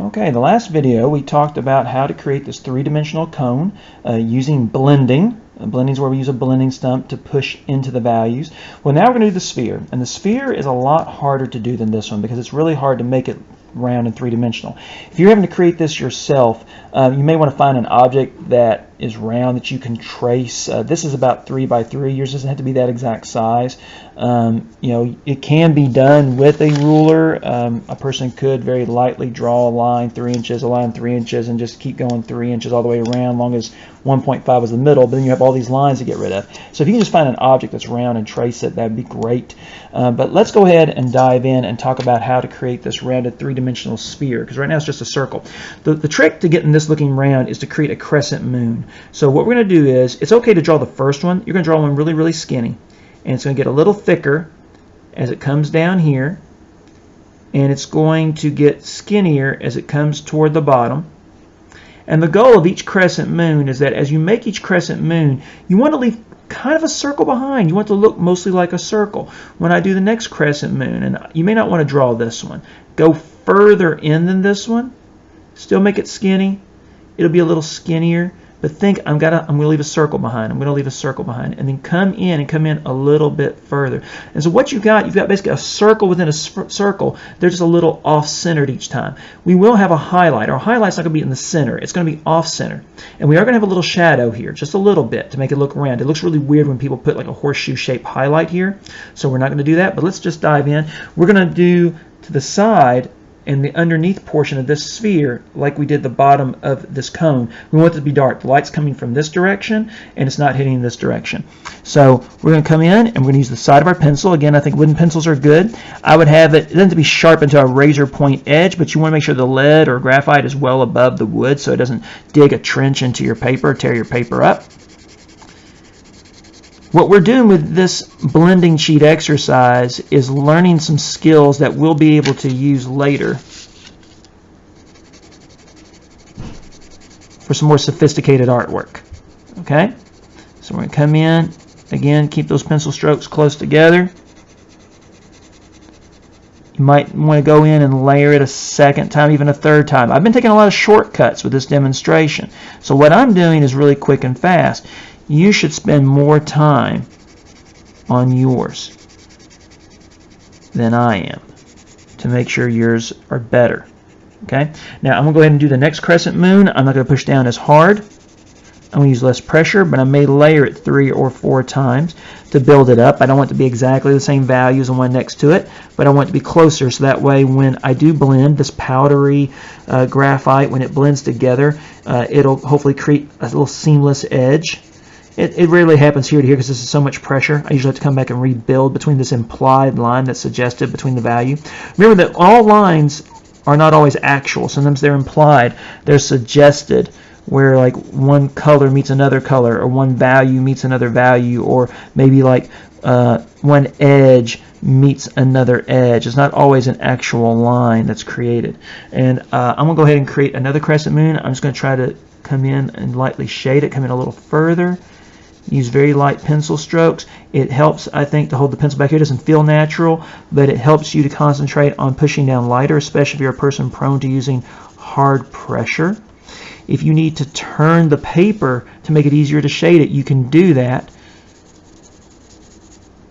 Okay, in the last video we talked about how to create this three-dimensional cone using blending. Blending is where we use a blending stump to push into the values. Well, now we're going to do the sphere, and the sphere is a lot harder to do than this one because it's really hard to make it round and three-dimensional. If you're having to create this yourself, you may want to find an object that is round that you can trace. This is about 3 by 3. Yours doesn't have to be that exact size. It can be done with a ruler. A person could very lightly draw a line 3 inches, a line 3 inches, and just keep going 3 inches all the way around, long as 1.5 was the middle. But then you have all these lines to get rid of. So if you can just find an object that's round and trace it, that'd be great. But let's go ahead and dive in and talk about how to create this rounded three-dimensional sphere, because right now it's just a circle. The trick to getting this looking round is to create a crescent moon. So what we're going to do is, it's okay to draw the first one. You're going to draw one really, really skinny, and it's going to get a little thicker as it comes down here, and it's going to get skinnier as it comes toward the bottom. And the goal of each crescent moon is that as you make each crescent moon, you want to leave kind of a circle behind. You want it to look mostly like a circle. When I do the next crescent moon, and you may not want to draw this one, go further in than this one, still make it skinny. It'll be a little skinnier, but think I'm going to leave a circle behind. I'm going to leave a circle behind, and then come in a little bit further. And so what you've got basically a circle within a circle. They're just a little off-centered each time. We will have a highlight. Our highlight's not going to be in the center. It's going to be off-center. And we are going to have a little shadow here, just a little bit, to make it look round. It looks really weird when people put like a horseshoe-shaped highlight here. So we're not going to do that, but let's just dive in. We're going to do to the side and the underneath portion of this sphere, like we did the bottom of this cone, we want it to be dark. The light's coming from this direction, and it's not hitting this direction. So we're going to come in, and we're going to use the side of our pencil. Again, I think wooden pencils are good. I would have it doesn't have to be sharpened to a razor point edge, but you want to make sure the lead or graphite is well above the wood so it doesn't dig a trench into your paper, tear your paper up. What we're doing with this blending sheet exercise is learning some skills that we'll be able to use later for some more sophisticated artwork. Okay? So we're going to come in, again, keep those pencil strokes close together. You might want to go in and layer it a second time, even a third time. I've been taking a lot of shortcuts with this demonstration. So what I'm doing is really quick and fast. You should spend more time on yours than I am to make sure yours are better. Okay? Now I'm going to go ahead and do the next crescent moon. I'm not going to push down as hard. I'm going to use less pressure, but I may layer it 3 or 4 times to build it up. I don't want it to be exactly the same value as the one next to it, but I want it to be closer, so that way when I do blend this powdery graphite, when it blends together, it'll hopefully create a little seamless edge. It rarely happens here to here because this is so much pressure. I usually have to come back and rebuild between this implied line that's suggested between the value. Remember that all lines are not always actual. Sometimes they're implied. They're suggested, where like one color meets another color, or one value meets another value, or maybe like one edge meets another edge. It's not always an actual line that's created. And I'm going to go ahead and create another crescent moon. I'm just going to try to come in and lightly shade it, come in a little further. Use very light pencil strokes. It helps, I think, to hold the pencil back here. It doesn't feel natural, but it helps you to concentrate on pushing down lighter, especially if you're a person prone to using hard pressure. If you need to turn the paper to make it easier to shade it, you can do that.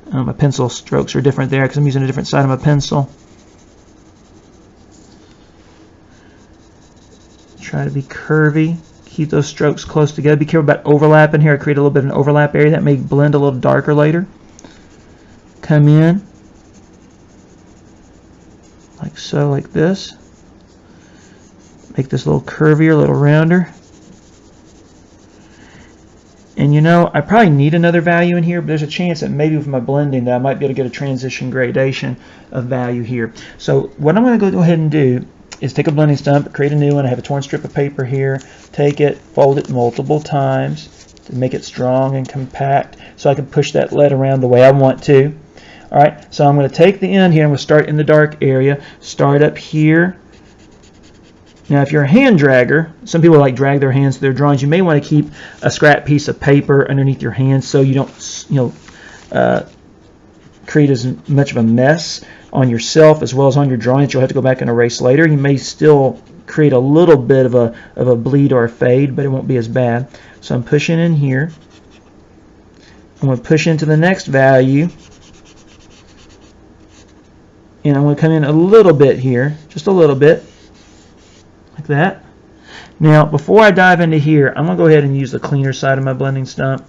My pencil strokes are different there because I'm using a different side of my pencil. Try to be curvy. Keep those strokes close together. Be careful about overlap in here. I create a little bit of an overlap area that may blend a little darker later. Come in like so, like this. Make this a little curvier, a little rounder. And you know, I probably need another value in here, but there's a chance that maybe with my blending that I might be able to get a transition gradation of value here. So what I'm going to go ahead and do is take a blending stump, create a new one. I have a torn strip of paper here. Take it, fold it multiple times to make it strong and compact so I can push that lead around the way I want to. Alright, so I'm going to take the end here. I'm going to start in the dark area. Start up here. Now if you're a hand dragger, some people like drag their hands through their drawings. You may want to keep a scrap piece of paper underneath your hand so you don't create as much of a mess on yourself as well as on your drawings. You'll have to go back and erase later. You may still create a little bit of a bleed or a fade, but it won't be as bad. So I'm pushing in here. I'm going to push into the next value, and I'm going to come in a little bit here, just a little bit, like that. Now, before I dive into here, I'm going to go ahead and use the cleaner side of my blending stump,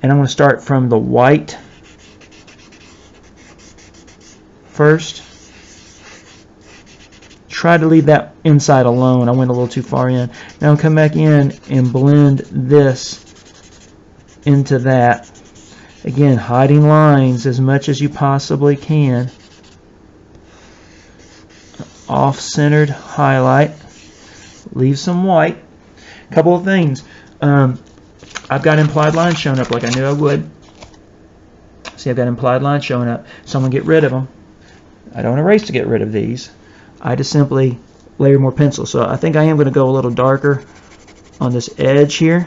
and I'm going to start from the white first. Try to leave that inside alone. I went a little too far in. Now I'll come back in and blend this into that. Again, hiding lines as much as you possibly can. Off-centered highlight. Leave some white. A couple of things. I've got implied lines showing up like I knew I would. See, I've got implied lines showing up. So I'm going to get rid of them. I don't erase to get rid of these. I just simply layer more pencil. So I think I am going to go a little darker on this edge here.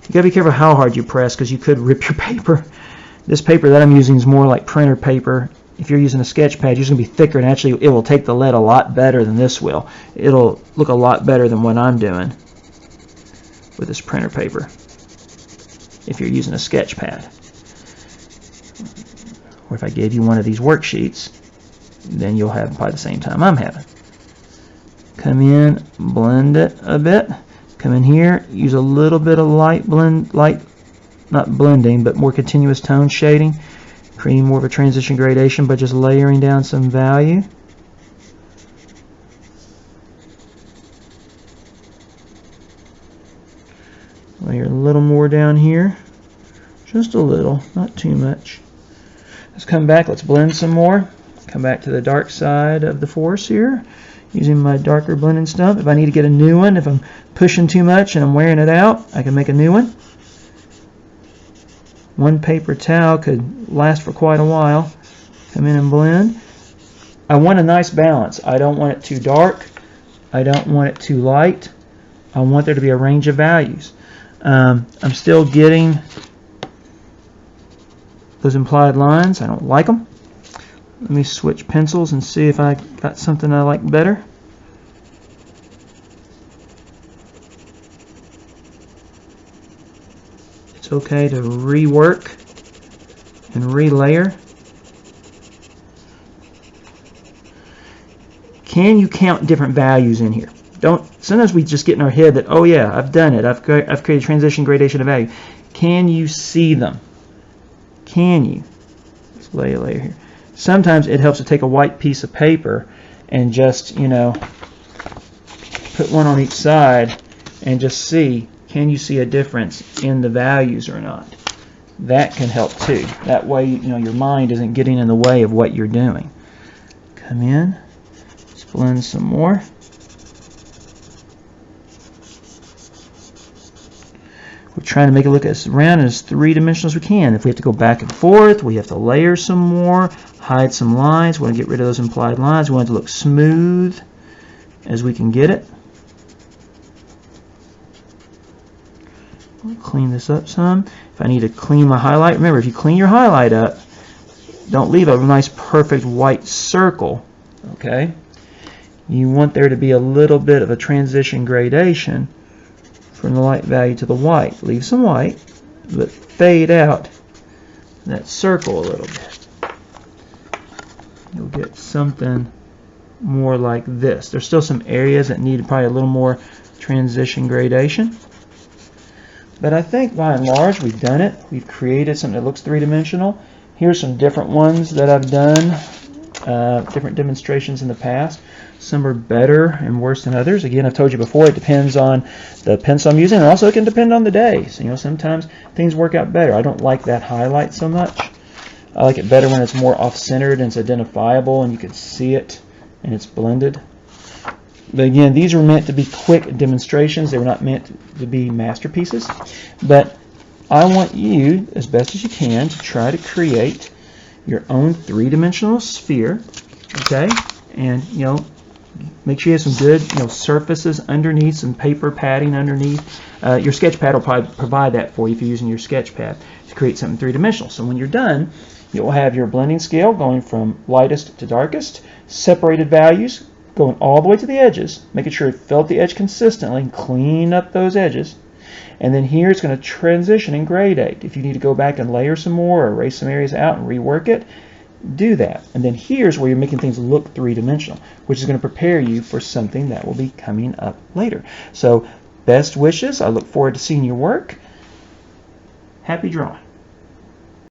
You got to be careful how hard you press because you could rip your paper. This paper that I'm using is more like printer paper. If you're using a sketch pad, it's going to be thicker, and actually it will take the lead a lot better than this will. It'll look a lot better than what I'm doing with this printer paper if you're using a sketch pad. Or if I gave you one of these worksheets, then you'll have probably the same time I'm having. Come in, blend it a bit. Come in here, use a little bit of light blend, not blending, but more continuous tone shading, creating more of a transition gradation by just layering down some value. Layer a little more down here, just a little, not too much. Let's come back, let's blend some more. Come back to the dark side of the force here, using my darker blending stump. If I need to get a new one, if I'm pushing too much and I'm wearing it out, I can make a new one. One paper towel could last for quite a while. Come in and blend. I want a nice balance. I don't want it too dark. I don't want it too light. I want there to be a range of values. I'm still getting those implied lines. I don't like them. Let me switch pencils and see if I got something I like better. It's okay to rework and relayer. Can you count different values in here? Sometimes we just get in our head that, oh yeah, I've done it. I've created transition gradation of value. Can you see them? Can you? Let's lay a layer here. Sometimes it helps to take a white piece of paper and just, put one on each side and just see, can you see a difference in the values or not? That can help too. That way, your mind isn't getting in the way of what you're doing. Come in, let's blend some more. We're trying to make it look as round and as three-dimensional as we can. If we have to go back and forth, we have to layer some more, hide some lines. We want to get rid of those implied lines. We want it to look smooth as we can get it. I'll clean this up some. If I need to clean my highlight, remember, if you clean your highlight up, don't leave a nice perfect white circle, okay? You want there to be a little bit of a transition gradation from the light value to the white. Leave some white, but fade out that circle a little bit. You'll get something more like this. There's still some areas that need probably a little more transition gradation. But I think by and large we've done it. We've created something that looks three-dimensional. Here's some different ones that I've done, different demonstrations in the past. Some are better and worse than others. Again, I've told you before, it depends on the pencil I'm using, and also it can depend on the day. So, sometimes things work out better. I don't like that highlight so much. I like it better when it's more off-centered and it's identifiable and you can see it and it's blended. But again, these were meant to be quick demonstrations. They were not meant to be masterpieces. But I want you, as best as you can, to try to create your own three-dimensional sphere. Okay? And, make sure you have some good, surfaces underneath, some paper padding underneath. Your sketch pad will probably provide that for you if you're using your sketch pad to create something three-dimensional. So when you're done, you'll have your blending scale going from lightest to darkest, separated values, going all the way to the edges, making sure it felt the edge consistently, and clean up those edges. And then here it's going to transition and gradate. If you need to go back and layer some more or erase some areas out and rework it, do that. And then here's where you're making things look three-dimensional, which is going to prepare you for something that will be coming up later. So best wishes. I look forward to seeing your work. Happy drawing.